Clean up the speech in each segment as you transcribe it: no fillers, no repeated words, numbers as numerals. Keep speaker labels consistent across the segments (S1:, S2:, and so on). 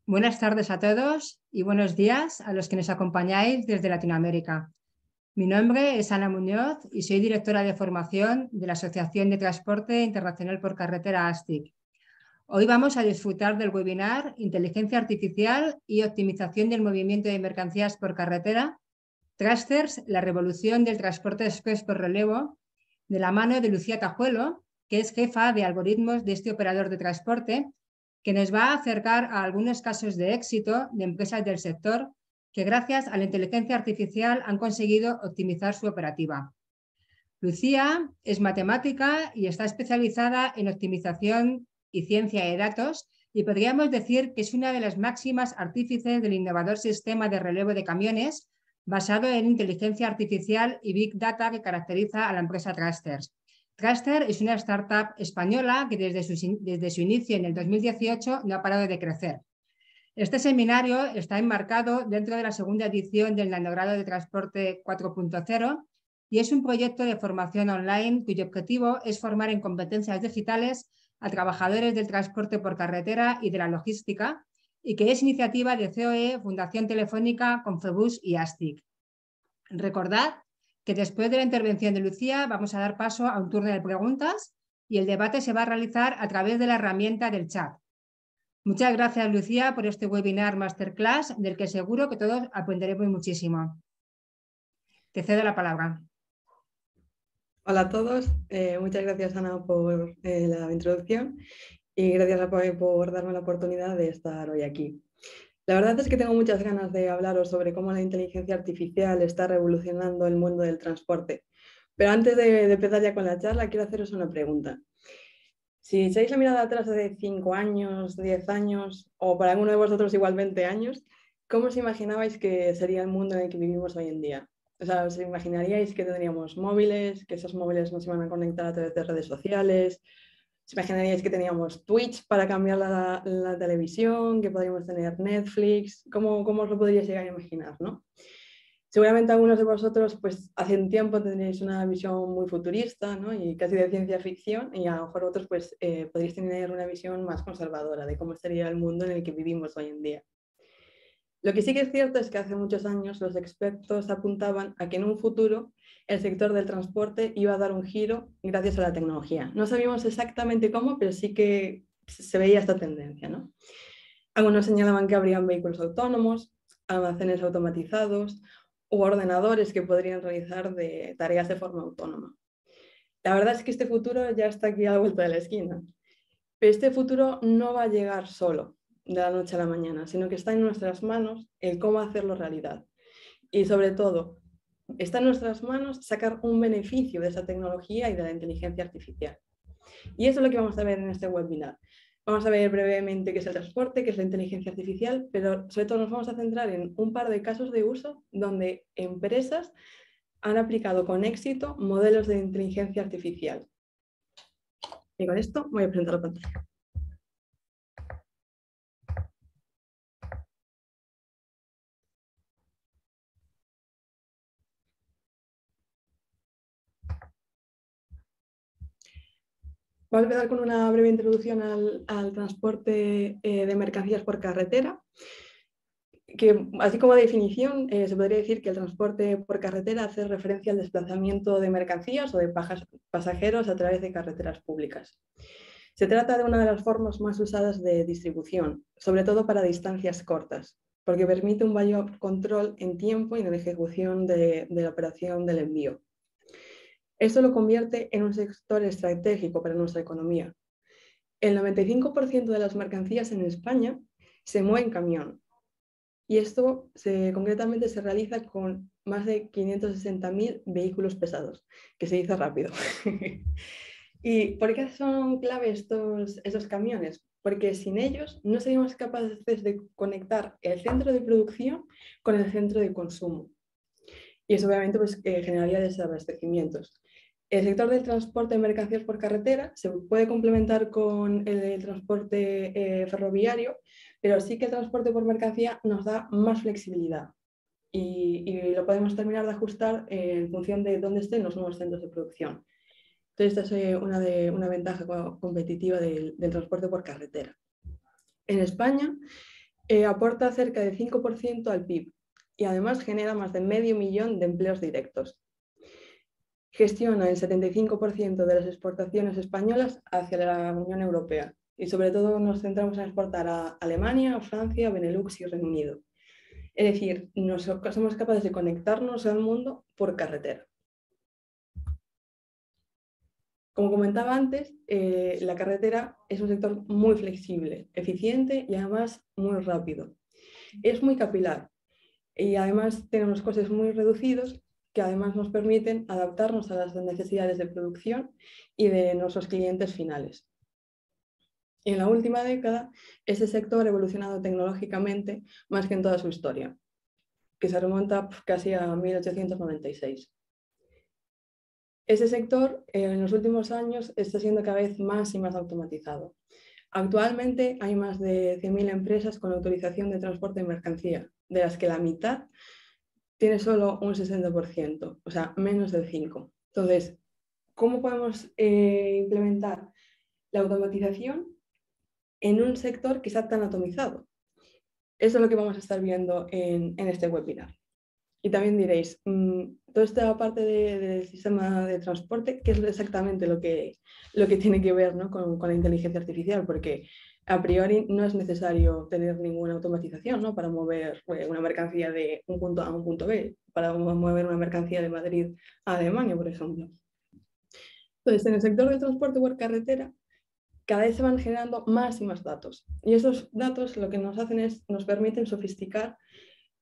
S1: Buenas tardes a todos y buenos días a los que nos acompañáis desde Latinoamérica. Mi nombre es Ana Muñoz y soy directora de formación de la Asociación de Transporte Internacional por Carretera ASTIC. Hoy vamos a disfrutar del webinar Inteligencia Artificial y Optimización del Movimiento de Mercancías por Carretera, Trusters, la revolución del transporte express por relevo, de la mano de Lucía Tajuelo, que es jefa de algoritmos de este operador de transporte, que nos va a acercar a algunos casos de éxito de empresas del sector que gracias a la inteligencia artificial han conseguido optimizar su operativa. Lucía es matemática y está especializada en optimización y ciencia de datos y podríamos decir que es una de las máximas artífices del innovador sistema de relevo de camiones basado en inteligencia artificial y Big Data que caracteriza a la empresa Trusters. Truster es una startup española que desde su inicio en el 2018 no ha parado de crecer. Este seminario está enmarcado dentro de la segunda edición del Nanogrado de Transporte 4.0 y es un proyecto de formación online cuyo objetivo es formar en competencias digitales a trabajadores del transporte por carretera y de la logística y que es iniciativa de COE, Fundación Telefónica, Confebus y ASTIC. Recordad que después de la intervención de Lucía vamos a dar paso a un turno de preguntas y el debate se va a realizar a través de la herramienta del chat. Muchas gracias, Lucía, por este webinar masterclass del que seguro que todos aprenderemos muchísimo. Te cedo la palabra.
S2: Hola a todos, muchas gracias Ana por la introducción y gracias a Pablo por darme la oportunidad de estar hoy aquí. La verdad es que tengo muchas ganas de hablaros sobre cómo la inteligencia artificial está revolucionando el mundo del transporte. Pero antes de empezar ya con la charla, quiero haceros una pregunta. Si echáis la mirada atrás de 5 años, 10 años o para alguno de vosotros igual 20 años, ¿cómo os imaginabais que sería el mundo en el que vivimos hoy en día? O sea, ¿os imaginaríais que tendríamos móviles, que esos móviles nos iban a conectar a través de redes sociales? ¿Os imaginaríais que teníamos Twitch para cambiar la televisión, que podríamos tener Netflix? ¿Cómo os lo podríais llegar a imaginar, no? Seguramente algunos de vosotros, pues hace un tiempo tendréis una visión muy futurista, ¿no? Y casi de ciencia ficción, y a lo mejor otros pues podréis tener una visión más conservadora de cómo sería el mundo en el que vivimos hoy en día. Lo que sí que es cierto es que hace muchos años los expertos apuntaban a que en un futuro el sector del transporte iba a dar un giro gracias a la tecnología. No sabíamos exactamente cómo, pero sí que se veía esta tendencia, ¿no? Algunos señalaban que habrían vehículos autónomos, almacenes automatizados u ordenadores que podrían realizar tareas de forma autónoma. La verdad es que este futuro ya está aquí a la vuelta de la esquina. Pero este futuro no va a llegar solo de la noche a la mañana, sino que está en nuestras manos el cómo hacerlo realidad. Y sobre todo, está en nuestras manos sacar un beneficio de esa tecnología y de la inteligencia artificial. Y eso es lo que vamos a ver en este webinar. Vamos a ver brevemente qué es el transporte, qué es la inteligencia artificial, pero sobre todo nos vamos a centrar en un par de casos de uso donde empresas han aplicado con éxito modelos de inteligencia artificial. Y con esto voy a presentar la pantalla. Vamos a empezar con una breve introducción al transporte de mercancías por carretera, que así como definición se podría decir que el transporte por carretera hace referencia al desplazamiento de mercancías o de pasajeros a través de carreteras públicas. Se trata de una de las formas más usadas de distribución, sobre todo para distancias cortas, porque permite un mayor control en tiempo y en la ejecución de la operación del envío. Esto lo convierte en un sector estratégico para nuestra economía. El 95% de las mercancías en España se mueve en camión. Y esto concretamente se realiza con más de 560.000 vehículos pesados, que se dice rápido. ¿Y por qué son clave esos camiones? Porque sin ellos no seríamos capaces de conectar el centro de producción con el centro de consumo. Y eso obviamente pues, generaría desabastecimientos. El sector del transporte de mercancías por carretera se puede complementar con el transporte ferroviario, pero sí que el transporte por mercancía nos da más flexibilidad y lo podemos terminar de ajustar en función de dónde estén los nuevos centros de producción. Entonces, esta es una ventaja competitiva del transporte por carretera. En España, aporta cerca del 5% al PIB y además genera más de 500.000 de empleos directos. Gestiona el 75% de las exportaciones españolas hacia la Unión Europea y sobre todo nos centramos en exportar a Alemania, a Francia, Benelux y Reino Unido. Es decir, somos capaces de conectarnos al mundo por carretera. Como comentaba antes, la carretera es un sector muy flexible, eficiente y además muy rápido. Es muy capilar y además tiene unos costes muy reducidos que además nos permiten adaptarnos a las necesidades de producción y de nuestros clientes finales. En la última década, este sector ha evolucionado tecnológicamente más que en toda su historia, que se remonta casi a 1896. Este sector en los últimos años está siendo cada vez más y más automatizado. Actualmente hay más de 100.000 empresas con autorización de transporte de mercancía, de las que la mitad tiene solo un 60%, o sea, menos del 5%. Entonces, ¿cómo podemos implementar la automatización en un sector que está tan atomizado? Eso es lo que vamos a estar viendo en este webinar. Y también diréis, toda esta parte del sistema de transporte, ¿qué es exactamente lo que tiene que ver, ¿no? con la inteligencia artificial? Porque a priori no es necesario tener ninguna automatización, ¿no? Para mover una mercancía de un punto A a un punto B, para mover una mercancía de Madrid a Alemania, por ejemplo. Entonces, en el sector del transporte por carretera, cada vez se van generando más y más datos. Y esos datos lo que nos hacen es, nos permiten sofisticar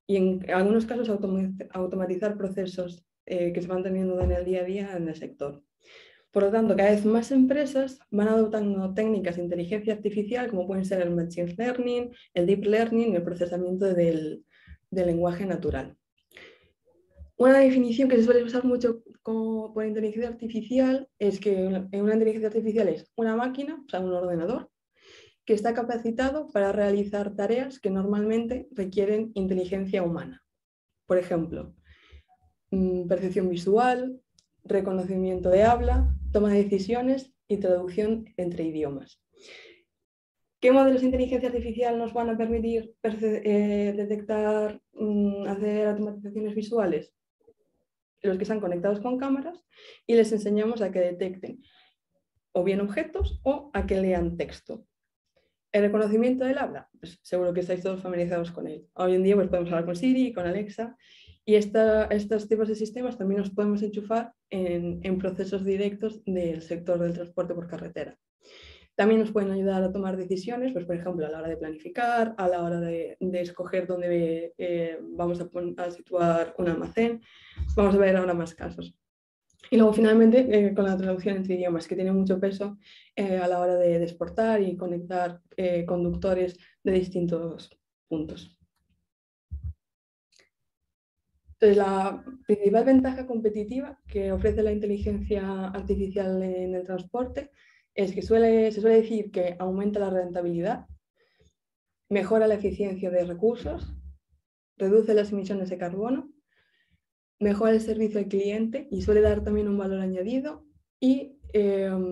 S2: y en algunos casos automatizar procesos que se van teniendo en el día a día en el sector. Por lo tanto, cada vez más empresas van adoptando técnicas de inteligencia artificial como pueden ser el machine learning, el deep learning y el procesamiento del lenguaje natural. Una definición que se suele usar mucho por inteligencia artificial es que una inteligencia artificial es una máquina, o sea, un ordenador, que está capacitado para realizar tareas que normalmente requieren inteligencia humana. Por ejemplo, percepción visual, reconocimiento de habla, toma de decisiones y traducción entre idiomas. ¿Qué modelos de inteligencia artificial nos van a permitir detectar, hacer automatizaciones visuales? Los que están conectados con cámaras y les enseñamos a que detecten o bien objetos o a que lean texto. El reconocimiento del habla, pues seguro que estáis todos familiarizados con él. Hoy en día pues, podemos hablar con Siri, con Alexa, y estos tipos de sistemas también los podemos enchufar en procesos directos del sector del transporte por carretera. También nos pueden ayudar a tomar decisiones, pues, por ejemplo, a la hora de planificar, a la hora de escoger dónde vamos a situar un almacén. Vamos a ver ahora más casos. Y luego finalmente con la traducción entre idiomas, que tiene mucho peso a la hora de exportar y conectar conductores de distintos puntos. Entonces, la principal ventaja competitiva que ofrece la inteligencia artificial en el transporte es que se suele decir que aumenta la rentabilidad, mejora la eficiencia de recursos, reduce las emisiones de carbono, mejora el servicio al cliente y suele dar también un valor añadido y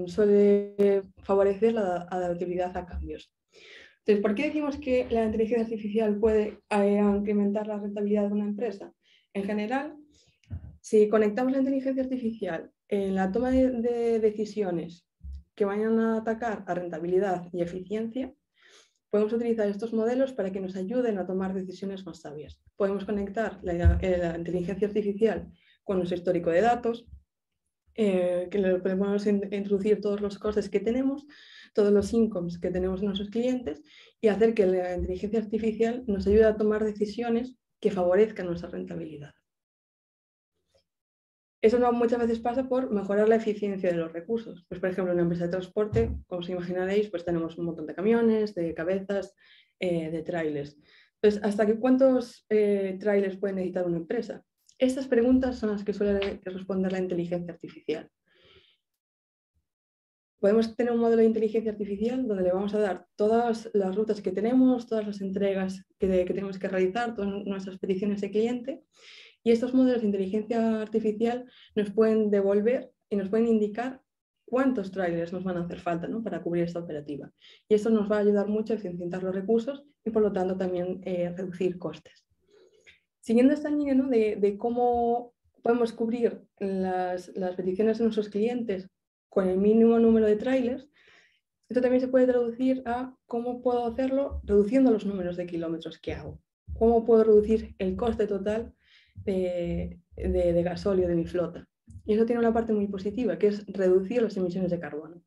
S2: suele favorecer la adaptabilidad a cambios. Entonces, ¿por qué decimos que la inteligencia artificial puede incrementar la rentabilidad de una empresa? En general, si conectamos la inteligencia artificial en la toma de decisiones que vayan a atacar a rentabilidad y eficiencia, podemos utilizar estos modelos para que nos ayuden a tomar decisiones más sabias. Podemos conectar la inteligencia artificial con nuestro histórico de datos, que le podemos introducir todos los costes que tenemos, todos los incomes que tenemos en nuestros clientes y hacer que la inteligencia artificial nos ayude a tomar decisiones que favorezcan nuestra rentabilidad. Eso muchas veces pasa por mejorar la eficiencia de los recursos. Pues, por ejemplo, en una empresa de transporte, como os imaginaréis, pues tenemos un montón de camiones, de cabezas, de trailers. Entonces, ¿hasta cuántos trailers puede necesitar una empresa? Estas preguntas son las que suele responder la inteligencia artificial. Podemos tener un modelo de inteligencia artificial donde le vamos a dar todas las rutas que tenemos, todas las entregas que tenemos que realizar, todas nuestras peticiones de cliente. Y estos modelos de inteligencia artificial nos pueden devolver y nos pueden indicar cuántos trailers nos van a hacer falta, ¿no?, para cubrir esta operativa. Y esto nos va a ayudar mucho a eficientar los recursos y por lo tanto también reducir costes. Siguiendo esta línea, ¿no?, de cómo podemos cubrir las peticiones de nuestros clientes con el mínimo número de trailers, esto también se puede traducir a cómo puedo hacerlo reduciendo los números de kilómetros que hago. Cómo puedo reducir el coste total de gasóleo de mi flota. Y eso tiene una parte muy positiva, que es reducir las emisiones de carbono.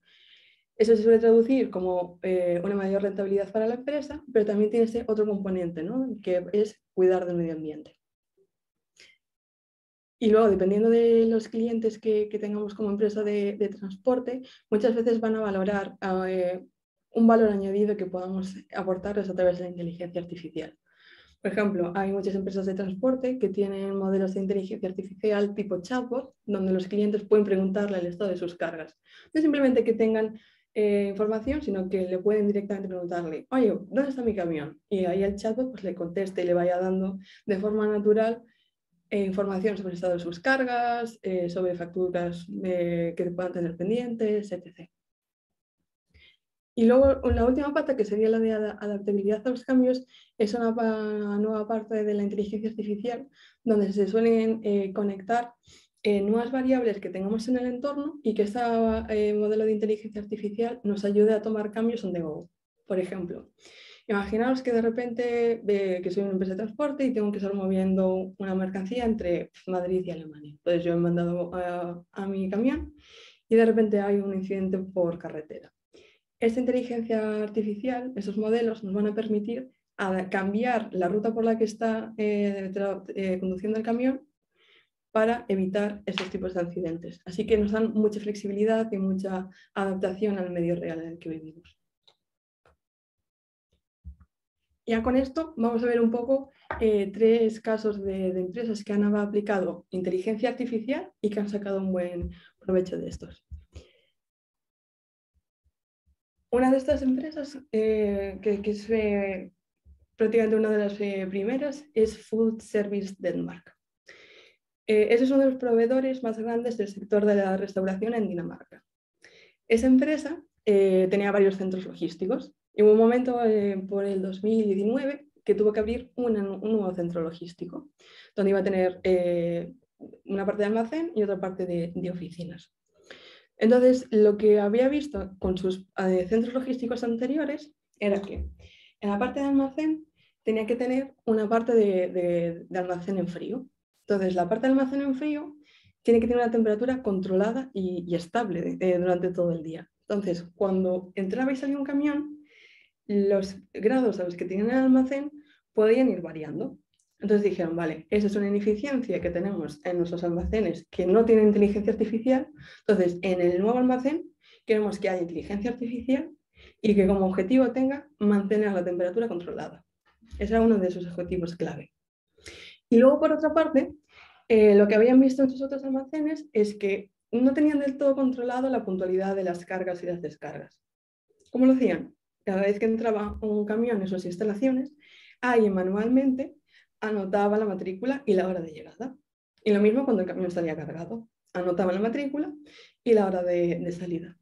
S2: Eso se suele traducir como una mayor rentabilidad para la empresa, pero también tiene ese otro componente, ¿no?, que es cuidar del medio ambiente. Y luego, dependiendo de los clientes que tengamos como empresa de transporte, muchas veces van a valorar un valor añadido que podamos aportarles a través de la inteligencia artificial. Por ejemplo, hay muchas empresas de transporte que tienen modelos de inteligencia artificial tipo chatbot, donde los clientes pueden preguntarle el estado de sus cargas. No simplemente que tengan información, sino que le pueden directamente preguntarle, oye, ¿dónde está mi camión? Y ahí el chatbot pues, le conteste y le vaya dando de forma natural información sobre el estado de sus cargas, sobre facturas que puedan tener pendientes, etc. Y luego la última pata, que sería la de adaptabilidad a los cambios, es una nueva parte de la inteligencia artificial donde se suelen conectar nuevas variables que tengamos en el entorno y que este modelo de inteligencia artificial nos ayude a tomar cambios on the go. Por ejemplo, imaginaos que de repente que soy una empresa de transporte y tengo que estar moviendo una mercancía entre Madrid y Alemania. Entonces yo he mandado a mi camión y de repente hay un incidente por carretera. Esta inteligencia artificial, esos modelos nos van a permitir cambiar la ruta por la que está conduciendo el camión para evitar esos tipos de accidentes. Así que nos dan mucha flexibilidad y mucha adaptación al medio real en el que vivimos. Ya con esto vamos a ver un poco 3 casos de empresas que han aplicado inteligencia artificial y que han sacado un buen provecho de estos. Una de estas empresas, que es prácticamente una de las primeras, es Food Service Denmark. Ese es uno de los proveedores más grandes del sector de la restauración en Dinamarca. Esa empresa tenía varios centros logísticos y hubo un momento por el 2019 que tuvo que abrir un nuevo centro logístico, donde iba a tener una parte de almacén y otra parte de oficinas. Entonces, lo que había visto con sus centros logísticos anteriores era que en la parte de almacén tenía que tener una parte de almacén en frío. Entonces, la parte de almacén en frío tiene que tener una temperatura controlada y estable durante todo el día. Entonces, cuando entraba y salía un camión, los grados a los que tenían el almacén podían ir variando. Entonces dijeron, vale, esa es una ineficiencia que tenemos en nuestros almacenes que no tienen inteligencia artificial. Entonces, en el nuevo almacén queremos que haya inteligencia artificial y que como objetivo tenga mantener la temperatura controlada. Ese era uno de sus objetivos clave. Y luego, por otra parte, lo que habían visto en sus otros almacenes es que no tenían del todo controlado la puntualidad de las cargas y las descargas. ¿Cómo lo hacían? Cada vez que entraba un camión en sus instalaciones, alguien manualmente anotaba la matrícula y la hora de llegada. Y lo mismo cuando el camión salía cargado. Anotaban la matrícula y la hora de salida.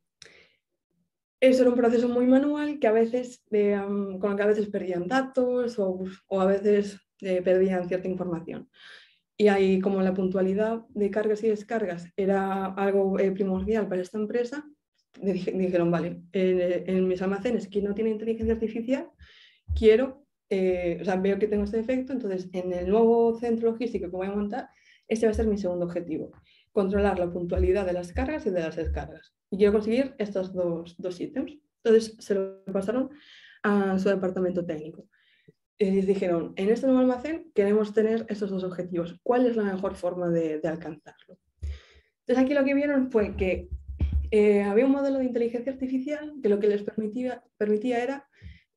S2: Eso era un proceso muy manual que a veces, con el que a veces perdían datos o a veces perdían cierta información. Y ahí, como la puntualidad de cargas y descargas era algo primordial para esta empresa, dijeron, vale, en mis almacenes que no tiene inteligencia artificial, veo que tengo este defecto, entonces en el nuevo centro logístico que voy a montar, este va a ser mi segundo objetivo, controlar la puntualidad de las cargas y de las descargas. Y quiero conseguir estos dos ítems. Entonces se lo pasaron a su departamento técnico. Y les dijeron, en este nuevo almacén queremos tener estos 2 objetivos. ¿Cuál es la mejor forma de alcanzarlo? Entonces aquí lo que vieron fue que había un modelo de inteligencia artificial que lo que les permitía era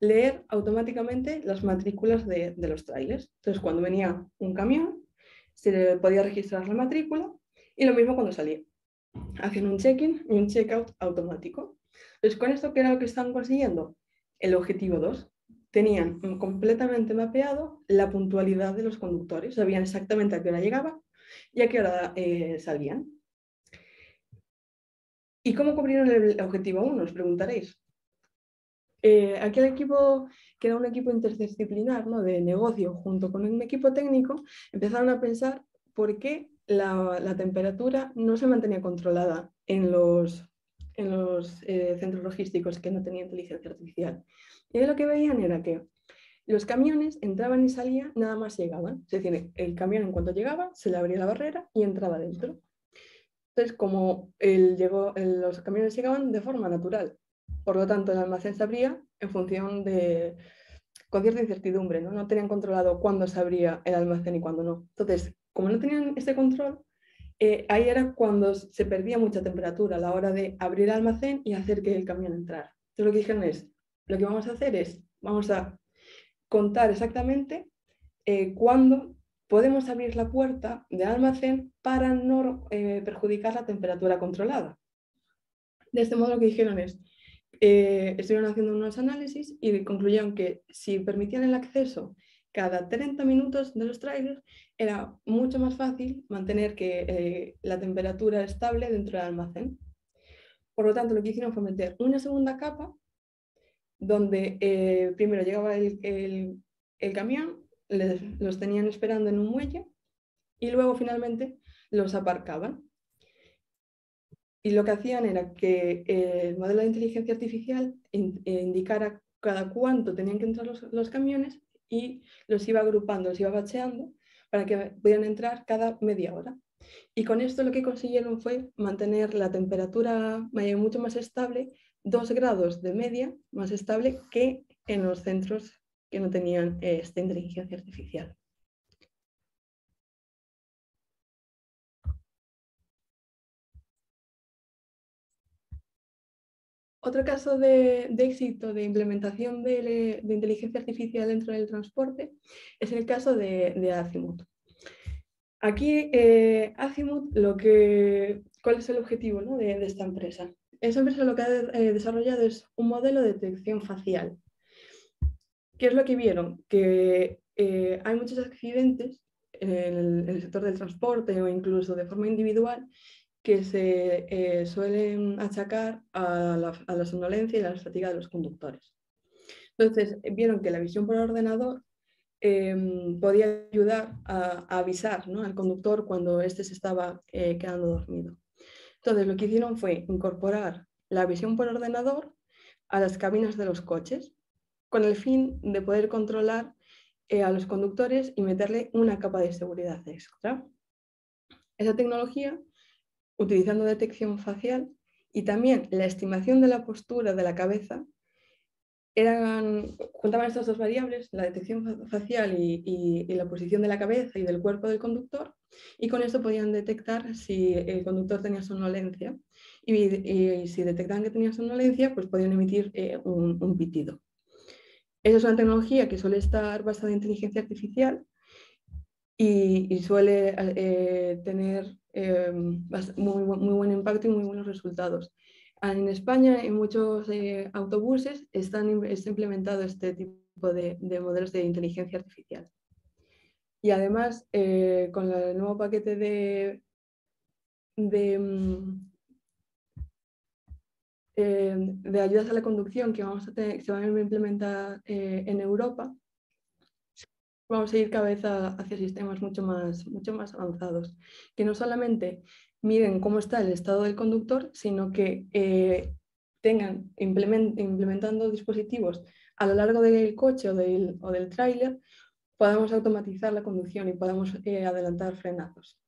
S2: leer automáticamente las matrículas de los trailers. Entonces, cuando venía un camión, se le podía registrar la matrícula y lo mismo cuando salía. Hacían un check-in y un check-out automático. Entonces, con esto, ¿qué era lo que estaban consiguiendo? El objetivo 2. Tenían completamente mapeado la puntualidad de los conductores. Sabían exactamente a qué hora llegaba y a qué hora salían. ¿Y cómo cubrieron el objetivo 1? Os preguntaréis. Aquí el equipo, que era un equipo interdisciplinar, ¿no?, de negocio, junto con un equipo técnico, empezaron a pensar por qué la temperatura no se mantenía controlada en los centros logísticos que no tenían inteligencia artificial. Y lo que veían era que los camiones entraban y salían, nada más llegaban. Es decir, el camión en cuanto llegaba, se le abría la barrera y entraba dentro. Entonces, como los camiones llegaban de forma natural, por lo tanto, el almacén se abría en función de, con cierta incertidumbre, ¿no? No tenían controlado cuándo se abría el almacén y cuándo no. Entonces, como no tenían ese control, ahí era cuando se perdía mucha temperatura a la hora de abrir el almacén y hacer que el camión entrara. Entonces, lo que dijeron es, lo que vamos a hacer es, vamos a contar exactamente cuándo podemos abrir la puerta del almacén para no perjudicar la temperatura controlada. De este modo, lo que dijeron es, estuvieron haciendo unos análisis y concluyeron que si permitían el acceso cada 30 minutos de los trailers, era mucho más fácil mantener la temperatura estable dentro del almacén. Por lo tanto, lo que hicieron fue meter una segunda capa donde primero llegaba el camión, los tenían esperando en un muelle y luego finalmente los aparcaban. Y lo que hacían era que el modelo de inteligencia artificial indicara cada cuánto tenían que entrar los camiones y los iba agrupando, los iba bacheando para que pudieran entrar cada media hora. Y con esto lo que consiguieron fue mantener la temperatura mucho más estable, 2 grados de media más estable que en los centros que no tenían esta inteligencia artificial. Otro caso de éxito de implementación de inteligencia artificial dentro del transporte es el caso de Azimut. Aquí, Azimut, ¿cuál es el objetivo, ¿no?, de esta empresa? Esa empresa lo que ha desarrollado es un modelo de detección facial. ¿Qué es lo que vieron? Que hay muchos accidentes en el sector del transporte o incluso de forma individual que se suelen achacar a la somnolencia y a la fatiga de los conductores. Entonces, vieron que la visión por ordenador podía ayudar a avisar, ¿no?, al conductor cuando éste se estaba quedando dormido. Entonces, lo que hicieron fue incorporar la visión por ordenador a las cabinas de los coches, con el fin de poder controlar a los conductores y meterle una capa de seguridad extra. Esa tecnología, utilizando detección facial y también la estimación de la postura de la cabeza, juntaban estas dos variables, la detección facial y la posición de la cabeza y del cuerpo del conductor, y con esto podían detectar si el conductor tenía somnolencia, y si detectaban que tenía somnolencia, pues podían emitir un pitido. Esa es una tecnología que suele estar basada en inteligencia artificial y suele tener muy buen impacto y muy buenos resultados. En España, en muchos autobuses está implementado este tipo de modelos de inteligencia artificial. Y además, con el nuevo paquete de ayudas a la conducción que se van a implementar en Europa, vamos a ir cada vez hacia sistemas mucho más avanzados, que no solamente miden cómo está el estado del conductor, sino que implementando dispositivos a lo largo del coche o del tráiler, podamos automatizar la conducción y podamos adelantar frenazos.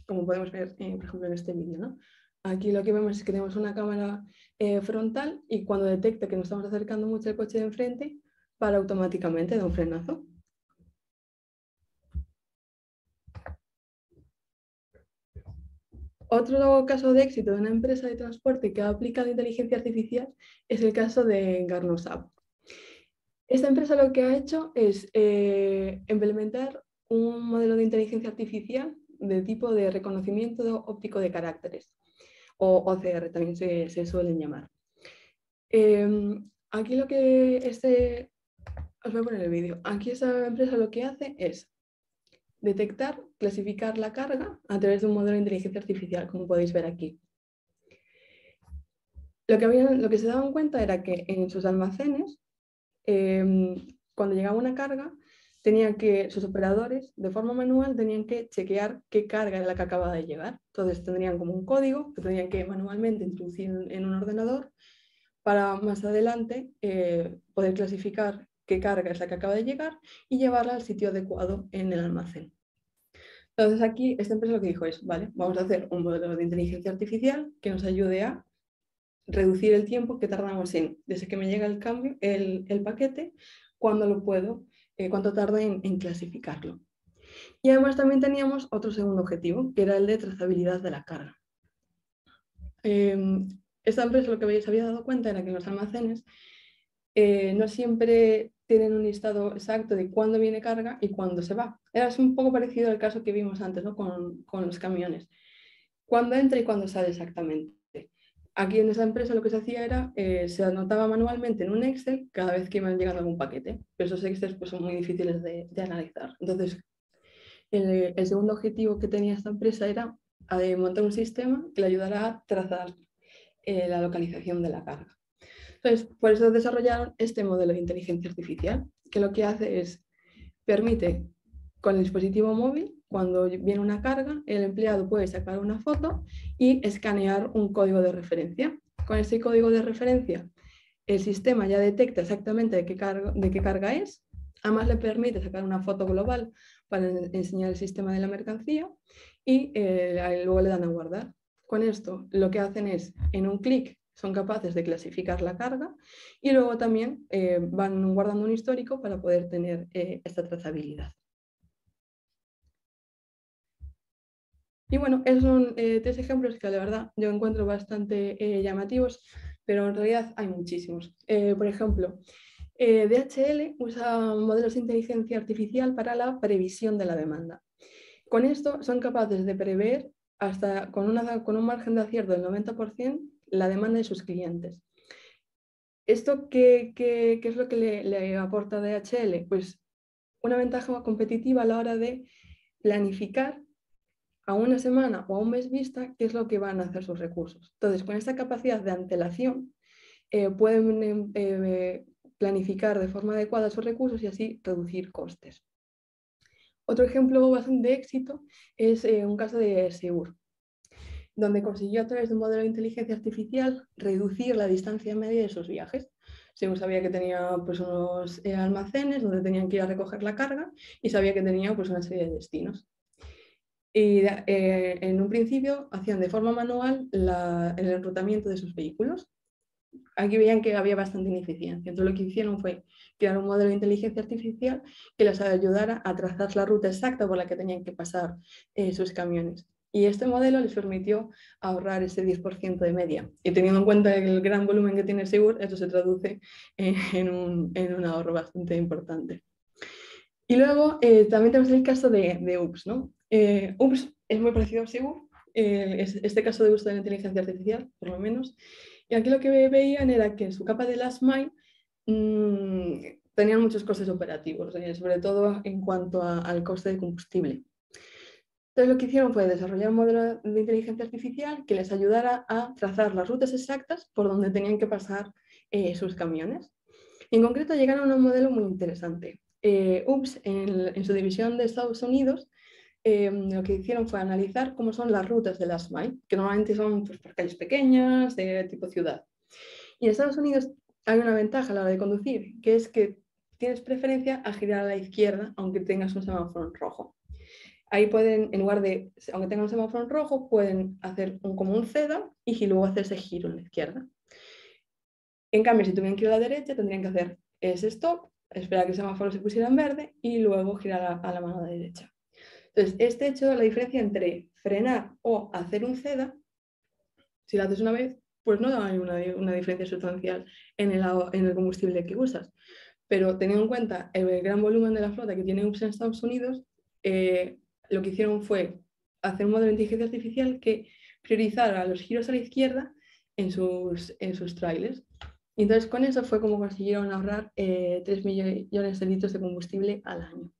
S2: Como podemos ver, por ejemplo, en este vídeo, ¿no? Aquí lo que vemos es que tenemos una cámara frontal y cuando detecta que nos estamos acercando mucho al coche de enfrente, para automáticamente dar un frenazo. Otro caso de éxito de una empresa de transporte que ha aplicado inteligencia artificial es el caso de Garnosab. Esta empresa lo que ha hecho es implementar un modelo de inteligencia artificial de tipo de reconocimiento óptico de caracteres, o OCR también se suelen llamar. Aquí lo que os voy a poner el vídeo. Aquí esta empresa lo que hace es detectar, clasificar la carga a través de un modelo de inteligencia artificial, como podéis ver aquí. Lo que se daban cuenta era que en sus almacenes, cuando llegaba una carga, sus operadores, de forma manual, tenían que chequear qué carga era la que acababa de llegar. Entonces tendrían como un código que tenían que manualmente introducir en un ordenador para más adelante poder clasificar qué carga es la que acaba de llegar y llevarla al sitio adecuado en el almacén. Entonces aquí esta empresa lo que dijo es, vale, vamos a hacer un modelo de inteligencia artificial que nos ayude a reducir el tiempo que tardamos desde que me llega el cambio, el paquete, cuándo lo puedo, cuánto tarda en clasificarlo. Y además también teníamos otro segundo objetivo, que era el de trazabilidad de la carga. Esta empresa lo que se había dado cuenta era que en los almacenes no siempre tienen un listado exacto de cuándo viene carga y cuándo se va. Era un poco parecido al caso que vimos antes, ¿no? con los camiones. Cuándo entra y cuándo sale exactamente. Aquí en esa empresa lo que se hacía era, se anotaba manualmente en un Excel cada vez que iban llegando algún paquete. Pero esos Excel pues, son muy difíciles de analizar. Entonces, el segundo objetivo que tenía esta empresa era montar un sistema que le ayudara a trazar la localización de la carga. Entonces, por eso desarrollaron este modelo de inteligencia artificial, que lo que hace es, permite con el dispositivo móvil, cuando viene una carga, el empleado puede sacar una foto y escanear un código de referencia. Con ese código de referencia, el sistema ya detecta exactamente de qué carga es, además le permite sacar una foto global para enseñar el sistema de la mercancía y luego le dan a guardar. Con esto lo que hacen es, en un clic, son capaces de clasificar la carga y luego también van guardando un histórico para poder tener esta trazabilidad. Y bueno, esos son tres ejemplos que la verdad yo encuentro bastante llamativos, pero en realidad hay muchísimos. Por ejemplo, DHL usa modelos de inteligencia artificial para la previsión de la demanda. Con esto son capaces de prever hasta con un margen de acierto del 90% la demanda de sus clientes. ¿Esto qué es lo que le aporta DHL? Pues una ventaja competitiva a la hora de planificar a una semana o a un mes vista qué es lo que van a hacer sus recursos. Entonces, con esta capacidad de antelación, pueden planificar de forma adecuada sus recursos y así reducir costes. Otro ejemplo bastante de éxito es un caso de Segur, donde consiguió a través de un modelo de inteligencia artificial reducir la distancia media de sus viajes. Segur sabía que tenía pues, unos almacenes donde tenían que ir a recoger la carga y sabía que tenía pues, una serie de destinos. Y en un principio hacían de forma manual el enrutamiento de sus vehículos. Aquí veían que había bastante ineficiencia. Entonces lo que hicieron fue crear un modelo de inteligencia artificial que les ayudara a trazar la ruta exacta por la que tenían que pasar sus camiones. Y este modelo les permitió ahorrar ese 10% de media. Y teniendo en cuenta el gran volumen que tiene Segur, esto se traduce en un ahorro bastante importante. Y luego también tenemos el caso de UPS, ¿no? UPS es muy parecido a Segur, este caso de uso de la inteligencia artificial, por lo menos. Y aquí lo que veían era que en su capa de last mile tenían muchos costes operativos, sobre todo en cuanto al coste de combustible. Entonces lo que hicieron fue desarrollar un modelo de inteligencia artificial que les ayudara a trazar las rutas exactas por donde tenían que pasar sus camiones. Y en concreto llegaron a un modelo muy interesante. UPS, en su división de Estados Unidos, lo que hicieron fue analizar cómo son las rutas de last mile, que normalmente son pues, por calles pequeñas, de tipo ciudad. Y en Estados Unidos hay una ventaja a la hora de conducir, que es que tienes preferencia a girar a la izquierda, aunque tengas un semáforo en rojo. Ahí pueden, en lugar de, aunque tengan un semáforo en rojo, pueden hacer como un CEDA y luego hacer ese giro en la izquierda. En cambio, si tuvieran que ir a la derecha, tendrían que hacer ese stop, esperar que el semáforo se pusiera en verde y luego girar a la mano derecha. Entonces, este hecho, la diferencia entre frenar o hacer un CEDA, si lo haces una vez, pues no hay una diferencia sustancial en el combustible que usas. Pero teniendo en cuenta el gran volumen de la flota que tiene UPS en Estados Unidos, lo que hicieron fue hacer un modelo de inteligencia artificial que priorizara los giros a la izquierda en sus trailers. Y entonces con eso fue como consiguieron ahorrar 3 millones de litros de combustible al año.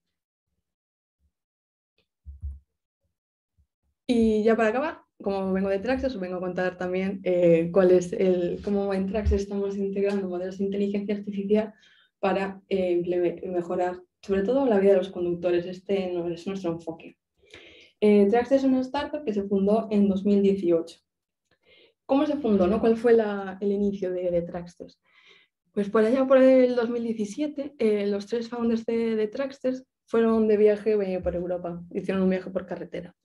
S2: Y ya para acabar, como vengo de Traxxas, os vengo a contar también cómo en Traxxas estamos integrando modelos de inteligencia artificial para mejorar sobre todo la vida de los conductores. Este no es nuestro enfoque. Traxxas es una startup que se fundó en 2018. ¿Cómo se fundó? ¿No? ¿Cuál fue el inicio de Traxxas? Pues por allá por el 2017, los 3 founders de Traxxas fueron de viaje por Europa, hicieron un viaje por carretera.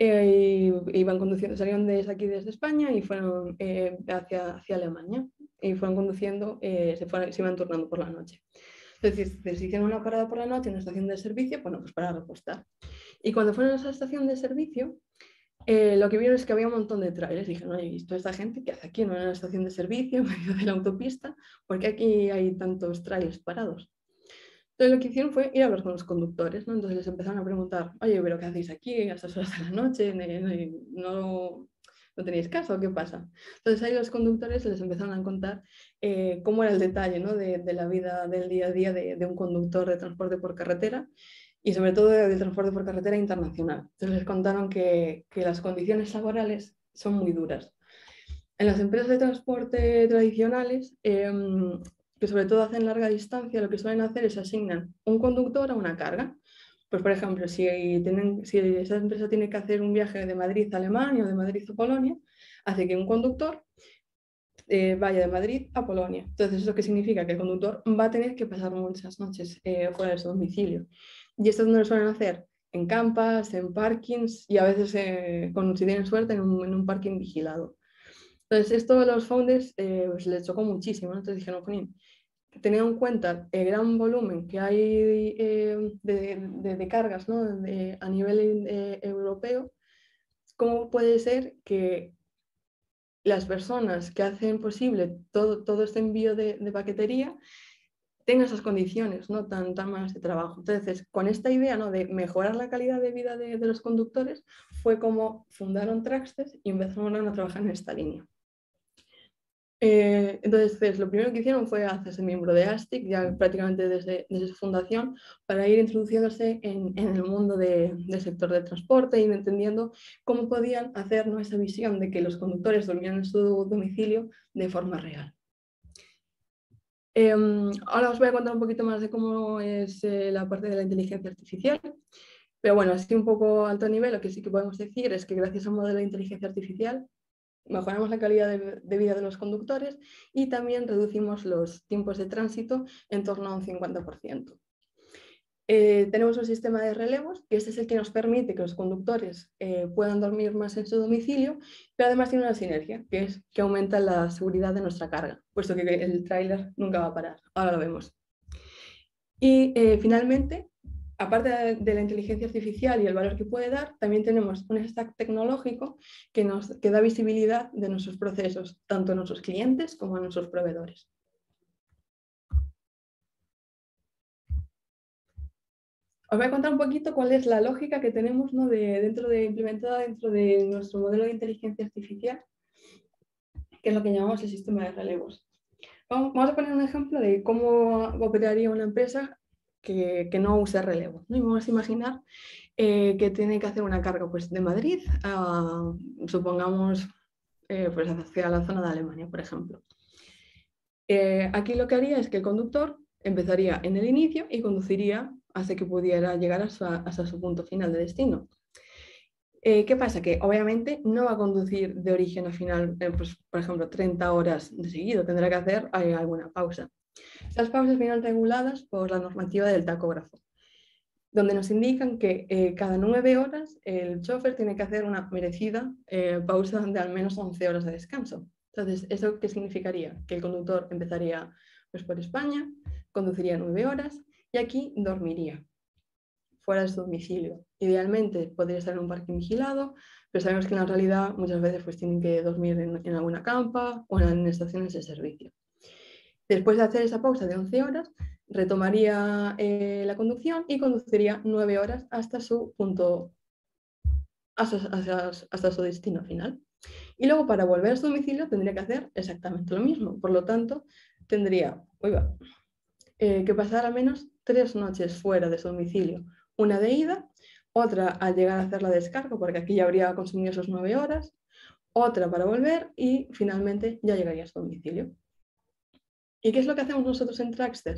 S2: Iban conduciendo, salieron desde aquí, desde España, y fueron hacia Alemania. Y fueron conduciendo, se iban turnando por la noche. Entonces, se hicieron una parada por la noche en una estación de servicio, bueno, pues para repostar. Y cuando fueron a esa estación de servicio, lo que vieron es que había un montón de trailers. Dijeron, oye, ¿y toda esta gente qué hace aquí en una estación de servicio, en medio de la autopista? ¿Por qué aquí hay tantos trailers parados? Entonces lo que hicieron fue ir a hablar con los conductores, ¿no? Entonces les empezaron a preguntar, oye, ¿pero qué hacéis aquí a estas horas de la noche? ¿No tenéis casa o qué pasa? Entonces ahí los conductores les empezaron a contar cómo era el detalle, ¿no? de la vida del día a día de un conductor de transporte por carretera, y sobre todo del transporte por carretera internacional. Entonces les contaron que las condiciones laborales son muy duras. En las empresas de transporte tradicionales, que sobre todo hacen larga distancia, lo que suelen hacer es asignan un conductor a una carga. Pues, por ejemplo, si esa empresa tiene que hacer un viaje de Madrid a Alemania o de Madrid a Polonia, hace que un conductor vaya de Madrid a Polonia. Entonces, ¿eso qué significa? Que el conductor va a tener que pasar muchas noches fuera de su domicilio. Y esto no lo suelen hacer en campas, en parkings, y a veces, si tienen suerte, en un parking vigilado. Entonces, esto a los founders pues les chocó muchísimo, ¿no? Entonces dijeron, Junín, teniendo en cuenta el gran volumen que hay de cargas, ¿no? A nivel europeo, ¿cómo puede ser que las personas que hacen posible todo este envío de paquetería tengan esas condiciones, ¿no? tan malas de trabajo? Entonces, con esta idea, ¿no? de mejorar la calidad de vida de los conductores, fue como fundaron Traxxas y empezaron a trabajar en esta línea. Entonces, lo primero que hicieron fue hacerse miembro de ASTIC, ya prácticamente desde su fundación, para ir introduciéndose en el mundo del sector del transporte y entendiendo cómo podían hacer, ¿no? esa visión de que los conductores dormían en su domicilio de forma real. Ahora os voy a contar un poquito más de cómo es la parte de la inteligencia artificial. Pero bueno, así un poco a alto nivel, lo que sí que podemos decir es que gracias a un modelo de inteligencia artificial mejoramos la calidad de vida de los conductores y también reducimos los tiempos de tránsito en torno a un 50%. Tenemos un sistema de relevos, que este es el que nos permite que los conductores puedan dormir más en su domicilio, pero además tiene una sinergia, que es que aumenta la seguridad de nuestra carga, puesto que el tráiler nunca va a parar. Ahora lo vemos. Y finalmente, aparte de la inteligencia artificial y el valor que puede dar, también tenemos un stack tecnológico que da visibilidad de nuestros procesos, tanto a nuestros clientes como a nuestros proveedores. Os voy a contar un poquito cuál es la lógica que tenemos, ¿no? implementada dentro de nuestro modelo de inteligencia artificial, que es lo que llamamos el sistema de relevos. Vamos a poner un ejemplo de cómo operaría una empresa que no use relevo, ¿no? Y vamos a imaginar que tiene que hacer una carga, pues, de Madrid a, supongamos, pues hacia la zona de Alemania, por ejemplo. Aquí lo que haría es que el conductor empezaría en el inicio y conduciría hasta que pudiera llegar hasta su punto final de destino. ¿Qué pasa? Que obviamente no va a conducir de origen a final, pues, por ejemplo, 30 horas de seguido, tendrá que hacer alguna pausa. Estas pausas vienen reguladas por la normativa del tacógrafo, donde nos indican que cada 9 horas el chofer tiene que hacer una merecida pausa de al menos 11 horas de descanso. Entonces, ¿eso qué significaría? Que el conductor empezaría, pues, por España, conduciría 9 horas y aquí dormiría fuera de su domicilio. Idealmente podría estar en un parque vigilado, pero sabemos que en la realidad muchas veces, pues, tienen que dormir en alguna campa o en estaciones de servicio. Después de hacer esa pausa de 11 horas, retomaría la conducción y conduciría 9 horas hasta su punto, hasta su destino final. Y luego, para volver a su domicilio, tendría que hacer exactamente lo mismo. Por lo tanto, tendría que pasar al menos 3 noches fuera de su domicilio. Una de ida, otra al llegar a hacer la descarga, porque aquí ya habría consumido esos 9 horas, otra para volver y finalmente ya llegaría a su domicilio. ¿Y qué es lo que hacemos nosotros en Trackster?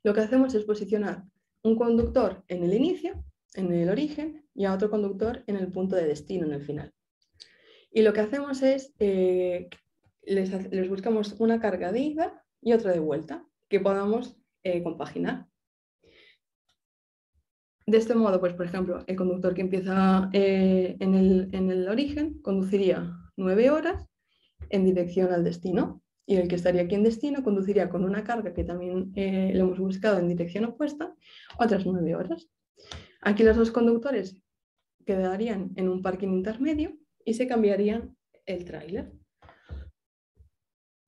S2: Lo que hacemos es posicionar un conductor en el inicio, en el origen, y a otro conductor en el punto de destino, en el final. Y lo que hacemos es, les buscamos una carga de ida y otra de vuelta, que podamos compaginar. De este modo, pues por ejemplo, el conductor que empieza en el origen conduciría 9 horas en dirección al destino, y el que estaría aquí en destino conduciría con una carga que también lo hemos buscado en dirección opuesta, otras 9 horas. Aquí los dos conductores quedarían en un parking intermedio y se cambiarían el tráiler.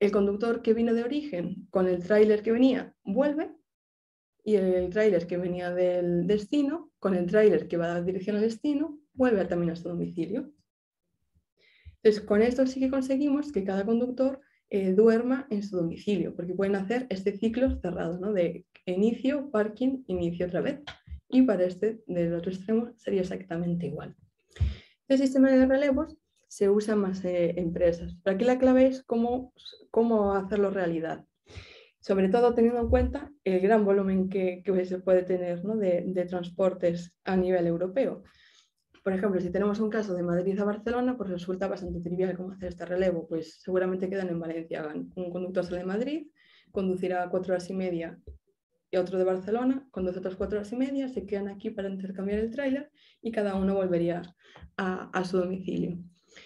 S2: El conductor que vino de origen con el tráiler que venía vuelve, y el tráiler que venía del destino con el tráiler que va a dirección al destino vuelve también a su domicilio. Entonces, con esto sí que conseguimos que cada conductor duerma en su domicilio, porque pueden hacer este ciclo cerrado, ¿no? De inicio, parking, inicio otra vez. Y para este del otro extremo sería exactamente igual. Este sistema de relevos se usa en más empresas. Pero aquí la clave es cómo hacerlo realidad. Sobre todo teniendo en cuenta el gran volumen que se puede tener, ¿no? de transportes a nivel europeo. Por ejemplo, si tenemos un caso de Madrid a Barcelona, pues resulta bastante trivial cómo hacer este relevo. Pues seguramente quedan en Valencia. Un conductor sale de Madrid, conducirá 4 horas y media, y otro de Barcelona conduce otras 4 horas y media, se quedan aquí para intercambiar el tráiler y cada uno volvería a su domicilio.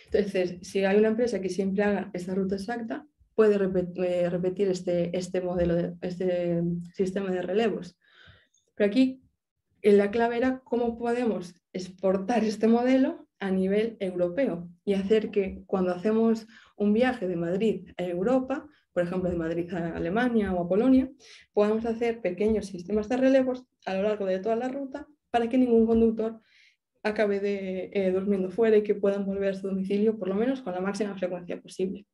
S2: Entonces, si hay una empresa que siempre haga esta ruta exacta, puede repetir este modelo, este sistema de relevos. Pero aquí la clave era cómo podemos exportar este modelo a nivel europeo y hacer que cuando hacemos un viaje de Madrid a Europa, por ejemplo de Madrid a Alemania o a Polonia, podamos hacer pequeños sistemas de relevos a lo largo de toda la ruta para que ningún conductor acabe durmiendo fuera y que puedan volver a su domicilio por lo menos con la máxima frecuencia posible.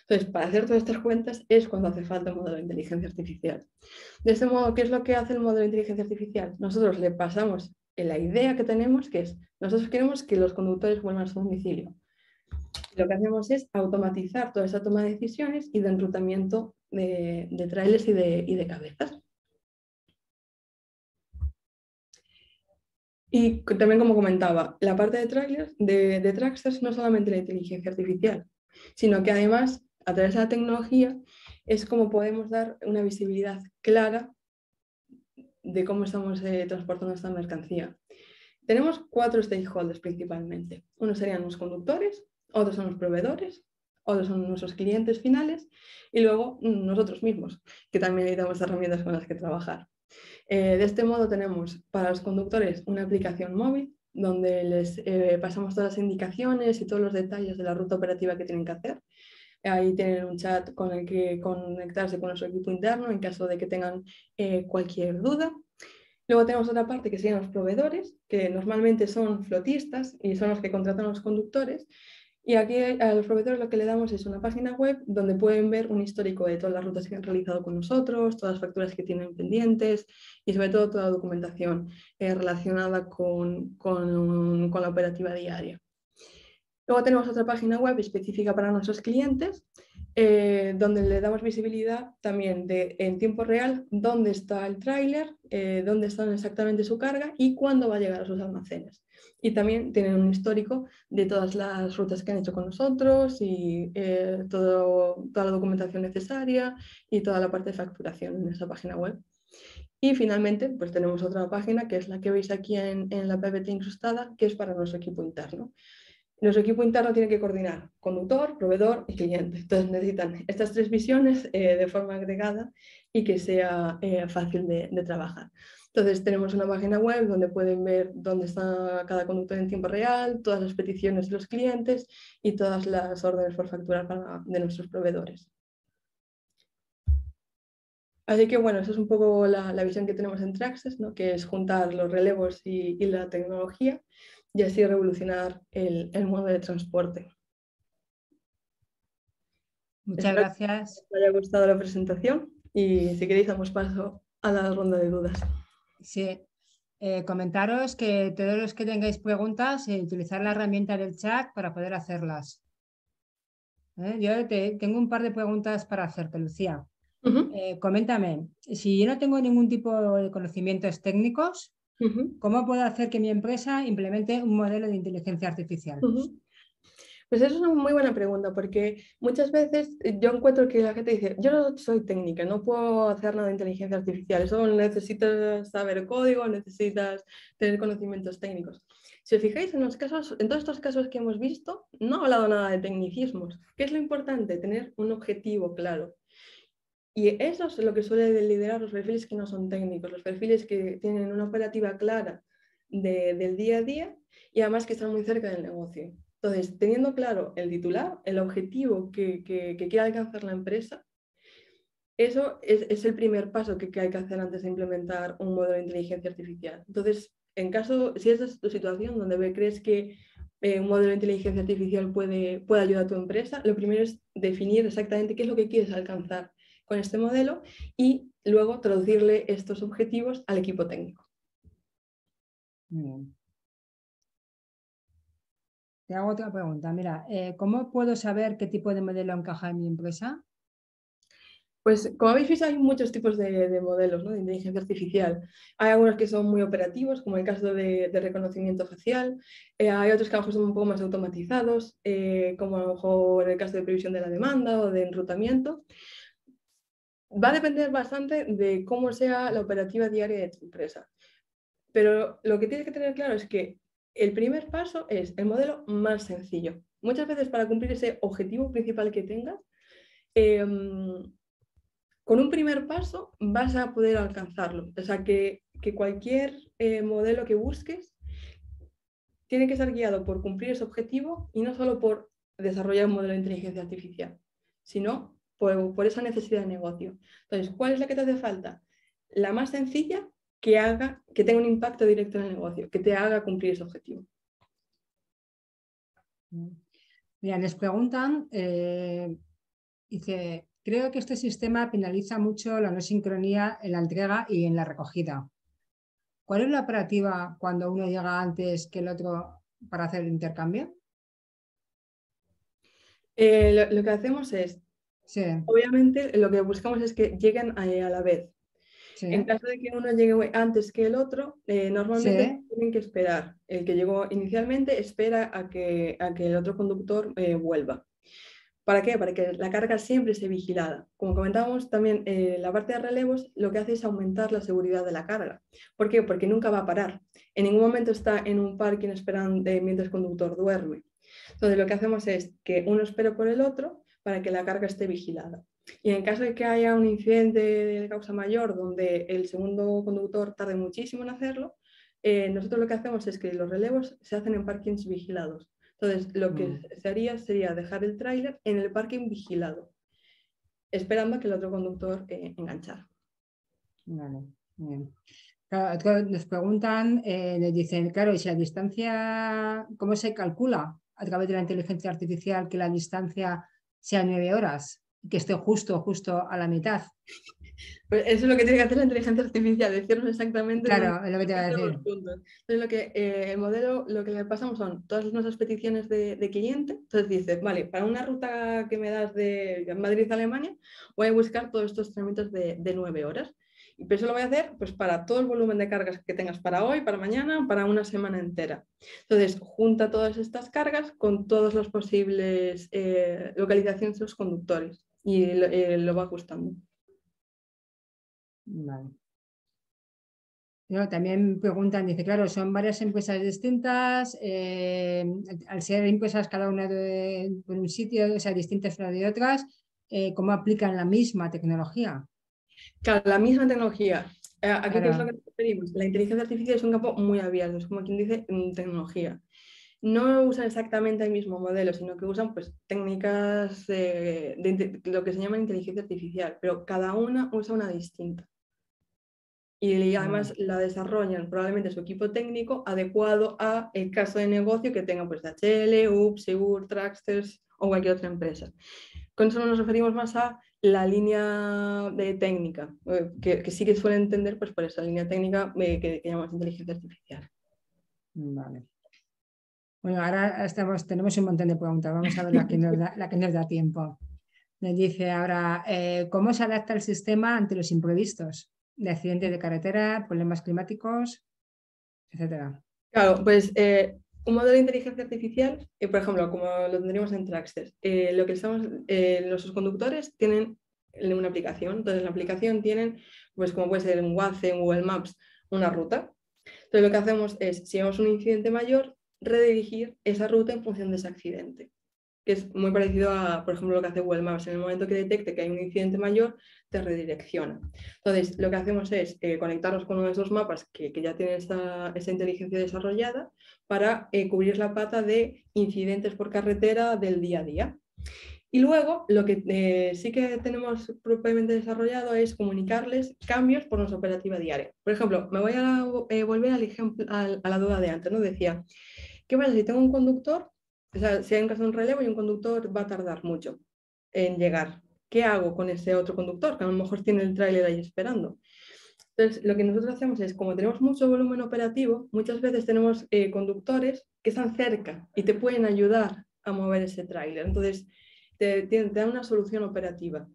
S2: Entonces, para hacer todas estas cuentas es cuando hace falta un modelo de inteligencia artificial. De este modo, ¿qué es lo que hace el modelo de inteligencia artificial? Nosotros le pasamos la idea que tenemos, que es, nosotros queremos que los conductores vuelvan a su domicilio. Lo que hacemos es automatizar toda esa toma de decisiones y de enrutamiento de trailers y de cabezas. Y también, como comentaba, la parte de trailers, de Tracksters, no solamente la inteligencia artificial, sino que además, a través de la tecnología, es como podemos dar una visibilidad clara de cómo estamos transportando esta mercancía. Tenemos 4 stakeholders principalmente. Unos serían los conductores, otros son los proveedores, otros son nuestros clientes finales y luego nosotros mismos, que también necesitamos herramientas con las que trabajar. De este modo tenemos para los conductores una aplicación móvil donde les pasamos todas las indicaciones y todos los detalles de la ruta operativa que tienen que hacer. Ahí tienen un chat con el que conectarse con nuestro equipo interno en caso de que tengan cualquier duda. Luego tenemos otra parte que serían los proveedores, que normalmente son flotistas y son los que contratan a los conductores. Y aquí a los proveedores lo que le damos es una página web donde pueden ver un histórico de todas las rutas que han realizado con nosotros, todas las facturas que tienen pendientes y sobre todo toda la documentación relacionada con la operativa diaria. Luego tenemos otra página web específica para nuestros clientes, donde le damos visibilidad también en tiempo real dónde está el tráiler, dónde está exactamente su carga y cuándo va a llegar a sus almacenes. Y también tienen un histórico de todas las rutas que han hecho con nosotros y toda la documentación necesaria y toda la parte de facturación en esa página web. Y finalmente, pues tenemos otra página que es la que veis aquí en la PPT incrustada, que es para nuestro equipo interno. Nuestro equipo interno tiene que coordinar conductor, proveedor y cliente. Entonces necesitan estas 3 visiones de forma agregada y que sea fácil de trabajar. Entonces tenemos una página web donde pueden ver dónde está cada conductor en tiempo real, todas las peticiones de los clientes y todas las órdenes por facturar de nuestros proveedores. Así que bueno, esa es un poco la visión que tenemos en Traxxas, ¿no? Que es juntar los relevos y la tecnología y así revolucionar el modo de transporte.
S1: Muchas
S2: Espero
S1: gracias.
S2: que os haya gustado la presentación y si queréis damos paso a la ronda de dudas.
S1: Sí, Comentaros que todos los que tengáis preguntas, utilizar la herramienta del chat para poder hacerlas. Yo tengo un par de preguntas para hacerte, Lucía. Coméntame, si yo no tengo ningún tipo de conocimientos técnicos, ¿cómo puedo hacer que mi empresa implemente un modelo de inteligencia artificial?
S2: Pues eso es una muy buena pregunta, porque muchas veces yo encuentro que la gente dice, yo no soy técnica, no puedo hacer nada de inteligencia artificial, eso necesitas saber código, necesitas tener conocimientos técnicos. Si os fijáis en los casos, en todos estos casos que hemos visto, no he hablado nada de tecnicismos. ¿Qué es lo importante? Tener un objetivo claro. Y eso es lo que suele liderar los perfiles que no son técnicos, los perfiles que tienen una operativa clara del día a día y además que están muy cerca del negocio. Entonces, teniendo claro el titular, el objetivo que quiere alcanzar la empresa, eso es el primer paso que hay que hacer antes de implementar un modelo de inteligencia artificial. Entonces, si esa es tu situación donde crees que un modelo de inteligencia artificial puede ayudar a tu empresa, lo primero es definir exactamente qué es lo que quieres alcanzar con este modelo y luego traducirle estos objetivos al equipo técnico.
S1: Bien. Te hago otra pregunta. Mira, ¿cómo puedo saber qué tipo de modelo encaja en mi empresa?
S2: Pues como habéis visto, hay muchos tipos de modelos, ¿no?, de inteligencia artificial. Hay algunos que son muy operativos, como el caso de reconocimiento facial. Hay otros que a lo mejor son un poco más automatizados, como a lo mejor en el caso de previsión de la demanda o de enrutamiento. Va a depender bastante de cómo sea la operativa diaria de tu empresa. Pero lo que tienes que tener claro es que el primer paso es el modelo más sencillo. Muchas veces para cumplir ese objetivo principal que tengas, con un primer paso vas a poder alcanzarlo. O sea, que cualquier modelo que busques tiene que ser guiado por cumplir ese objetivo y no solo por desarrollar un modelo de inteligencia artificial, sino por esa necesidad de negocio. Entonces, ¿cuál es la que te hace falta? La más sencilla que tenga un impacto directo en el negocio, que te haga cumplir ese objetivo.
S1: Mira, les preguntan, dice, creo que este sistema penaliza mucho la no sincronía en la entrega y en la recogida. ¿Cuál es la operativa cuando uno llega antes que el otro para hacer el intercambio?
S2: Lo que hacemos es,
S1: Sí,
S2: obviamente, lo que buscamos es que lleguen a la vez.
S1: sí,
S2: En caso de que uno llegue antes que el otro, normalmente
S1: sí.
S2: tienen que esperar. El que llegó inicialmente espera a que el otro conductor vuelva. ¿Para qué? Para que la carga siempre esté vigilada. Como comentábamos también, la parte de relevos lo que hace es aumentar la seguridad de la carga. ¿Por qué? Porque nunca va a parar. En ningún momento está en un parking esperando mientras el conductor duerme. Entonces lo que hacemos es que uno espera por el otro para que la carga esté vigilada. Y en caso de que haya un incidente de causa mayor donde el segundo conductor tarde muchísimo en hacerlo, nosotros lo que hacemos es que los relevos se hacen en parkings vigilados. Entonces, lo que se haría sería dejar el tráiler en el parking vigilado, esperando a que el otro conductor enganchara.
S1: Vale, bien. Claro, nos preguntan, nos dicen, claro, y si la distancia, ¿cómo se calcula a través de la inteligencia artificial que la distancia sea 9 horas y que esté justo a la mitad?
S2: Pues eso es lo que tiene que hacer la inteligencia artificial, decirnos exactamente dónde
S1: Claro, es lo que te iba a
S2: están
S1: decir.
S2: los puntos. Entonces, el modelo, lo que le pasamos son todas nuestras peticiones de cliente. Entonces dice, vale, para una ruta que me das de Madrid a Alemania, voy a buscar todos estos tramitos de 9 horas. Y eso lo voy a hacer pues, para todo el volumen de cargas que tengas para hoy, para mañana, para una semana entera. Entonces, junta todas estas cargas con todas las posibles localizaciones de los conductores y lo va ajustando.
S1: Vale. No, también preguntan, dice, claro, son varias empresas distintas, al ser empresas cada una por un sitio, o sea, distintas unas de otras, ¿cómo aplican la misma tecnología?
S2: Claro, la misma tecnología. Aquí, ¿qué es lo
S1: Claro,
S2: que nos referimos? La inteligencia artificial es un campo muy abierto, es como quien dice tecnología. No usan exactamente el mismo modelo, sino que usan pues, técnicas de lo que se llama inteligencia artificial, pero cada una usa una distinta. Y además la desarrollan probablemente su equipo técnico adecuado a el caso de negocio que tenga pues DHL, UPS, Segur, Traxters o cualquier otra empresa. Con eso nos referimos más a la línea de técnica, que sí que suelen entender pues, por esa línea técnica que llamamos inteligencia artificial.
S1: Vale. Bueno, ahora tenemos un montón de preguntas. Vamos a ver la que nos da tiempo. Nos dice ahora, ¿cómo se adapta el sistema ante los imprevistos de accidentes de carretera, problemas climáticos, etcétera?
S2: Claro, pues un modelo de inteligencia artificial, por ejemplo, como lo tendríamos en Trackster, lo que estamos, nuestros conductores tienen una aplicación. Entonces, en la aplicación tienen, pues como puede ser en Waze, en Google Maps, una ruta. Entonces, lo que hacemos es, si vemos un incidente mayor, redirigir esa ruta en función de ese accidente, que es muy parecido a, por ejemplo, lo que hace Google Maps. En el momento que detecte que hay un incidente mayor, te redirecciona. Entonces, lo que hacemos es conectarnos con uno de esos mapas que ya tiene esa inteligencia desarrollada para cubrir la pata de incidentes por carretera del día a día. Y luego, lo que sí que tenemos propiamente desarrollado es comunicarles cambios por nuestra operativa diaria. Por ejemplo, me voy a volver al ejemplo, a la duda de antes, ¿no? Decía, ¿qué pasa si tengo un conductor? O sea, si hay un caso de un relevo y un conductor va a tardar mucho en llegar. ¿Qué hago con ese otro conductor que a lo mejor tiene el tráiler ahí esperando? Entonces, lo que nosotros hacemos es, como tenemos mucho volumen operativo, muchas veces tenemos conductores que están cerca y te pueden ayudar a mover ese tráiler. Entonces, te dan una solución operativa.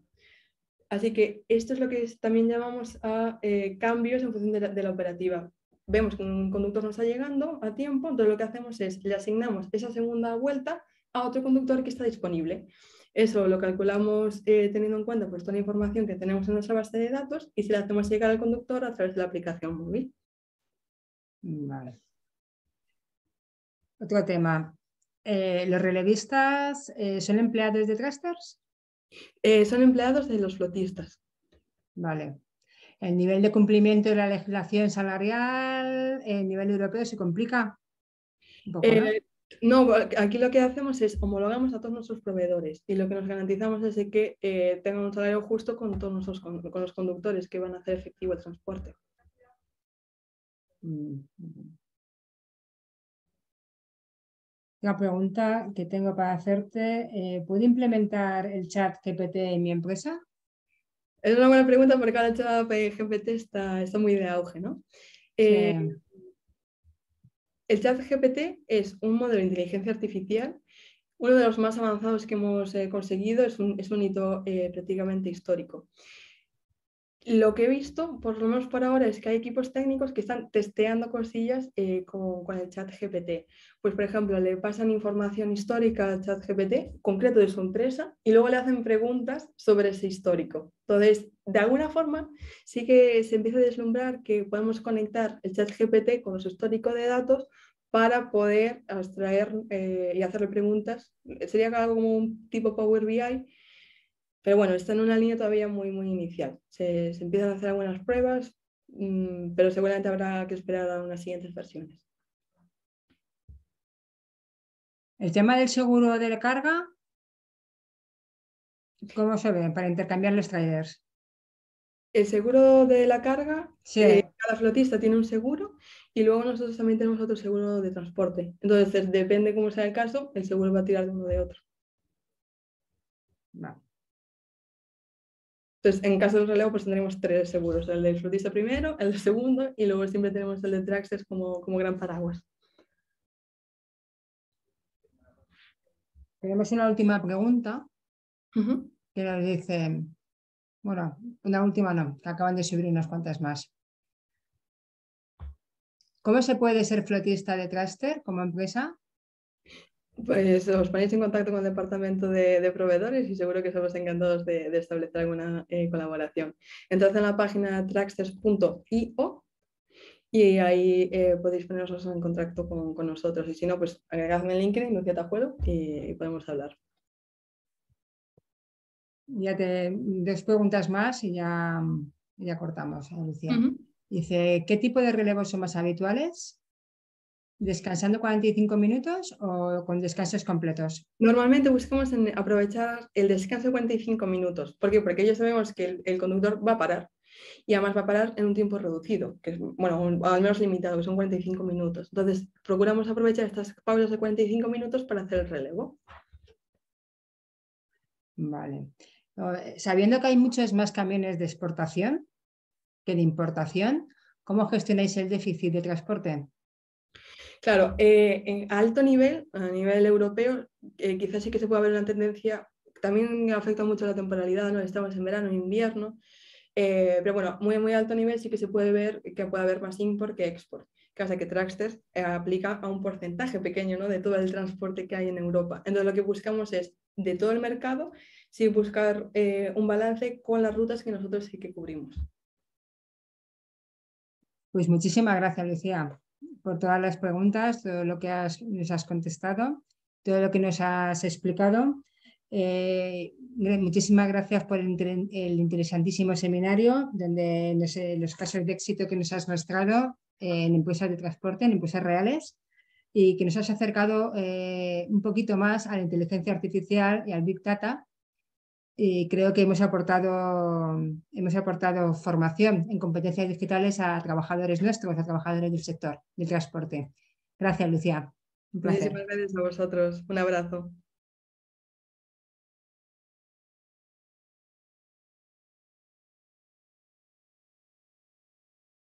S2: Así que esto es lo que también llamamos a cambios en función de la operativa. Vemos que un conductor no está llegando a tiempo, entonces lo que hacemos es le asignamos esa segunda vuelta a otro conductor que está disponible. Eso lo calculamos teniendo en cuenta pues, toda la información que tenemos en nuestra base de datos y se la hacemos llegar al conductor a través de la aplicación móvil.
S1: Vale. Otro tema. ¿Los relevistas son empleados de Trusters?
S2: Son empleados de los flotistas.
S1: Vale. ¿El nivel de cumplimiento de la legislación salarial a nivel europeo se complica? Un poco, ¿no?
S2: No, aquí lo que hacemos es homologamos a todos nuestros proveedores y lo que nos garantizamos es de que tengan un salario justo con todos con los conductores que van a hacer efectivo el transporte.
S1: La pregunta que tengo para hacerte, ¿puedo implementar el chat GPT en mi empresa?
S2: Es una buena pregunta porque ahora el chat GPT está muy de auge, ¿no?
S1: Sí.
S2: El chat GPT es un modelo de inteligencia artificial, uno de los más avanzados que hemos conseguido, es un hito prácticamente histórico. Lo que he visto, por lo menos por ahora, es que hay equipos técnicos que están testeando cosillas con el chat GPT. Pues, por ejemplo, le pasan información histórica al chat GPT, concreto de su empresa, y luego le hacen preguntas sobre ese histórico. Entonces, de alguna forma, sí que se empieza a deslumbrar que podemos conectar el chat GPT con su histórico de datos para poder abstraer y hacerle preguntas. Sería algo como un tipo Power BI. Pero bueno, está en una línea todavía muy, muy inicial. Se empiezan a hacer algunas pruebas, pero seguramente habrá que esperar a unas siguientes versiones.
S1: El tema del seguro de carga, ¿cómo se ve para intercambiar los trailers?
S2: El seguro de la carga,
S1: Sí.
S2: cada flotista tiene un seguro y luego nosotros también tenemos otro seguro de transporte. Entonces, depende cómo sea el caso, el seguro va a tirar de uno de otro.
S1: No.
S2: Entonces, en caso de relevo, pues tendremos 3 seguros, el del flotista primero, el del segundo y luego siempre tenemos el de Traxxas como gran paraguas.
S1: Tenemos una última pregunta
S2: Uh-huh.
S1: que nos dice, bueno, una última no, que acaban de subir unas cuantas más. ¿Cómo se puede ser flotista de Traster como empresa?
S2: Pues os ponéis en contacto con el departamento de proveedores y seguro que estamos encantados de establecer alguna colaboración. Entrad en la página traxters.io y ahí podéis poneros en contacto con nosotros. Y si no, pues agregadme en LinkedIn, Lucía Tajuelo, y podemos hablar.
S1: Ya dos preguntas más y ya cortamos, Lucía.
S2: Uh-huh.
S1: Dice, ¿qué tipo de relevos son más habituales? ¿Descansando 45 minutos o con descansos completos?
S2: Normalmente buscamos en aprovechar el descanso de 45 minutos. ¿Por qué? Porque ya sabemos que el conductor va a parar y además va a parar en un tiempo reducido, que es, bueno, al menos limitado, que son 45 minutos. Entonces, procuramos aprovechar estas pausas de 45 minutos para hacer el relevo.
S1: Vale. Sabiendo que hay muchos más camiones de exportación que de importación, ¿cómo gestionáis el déficit de transporte?
S2: Claro, a alto nivel, a nivel europeo, quizás sí que se puede ver una tendencia, también afecta mucho la temporalidad, ¿no? Estamos en verano, en invierno, pero bueno, muy, muy alto nivel sí que se puede ver que puede haber más import que export. Que pasa que Traxter aplica a un porcentaje pequeño, ¿no? De todo el transporte que hay en Europa. Entonces lo que buscamos es, de todo el mercado, sí buscar un balance con las rutas que nosotros sí que cubrimos.
S1: Pues muchísimas gracias, Lucía, por todas las preguntas, todo lo que nos has contestado, todo lo que nos has explicado. Muchísimas gracias por el interesantísimo seminario, donde los casos de éxito que nos has mostrado en empresas de transporte, en empresas reales, y que nos has acercado un poquito más a la inteligencia artificial y al Big Data. Y creo que hemos aportado formación en competencias digitales a trabajadores nuestros, a trabajadores del sector del transporte. Gracias, Lucía. Un placer.
S2: Muchísimas gracias a vosotros. Un abrazo.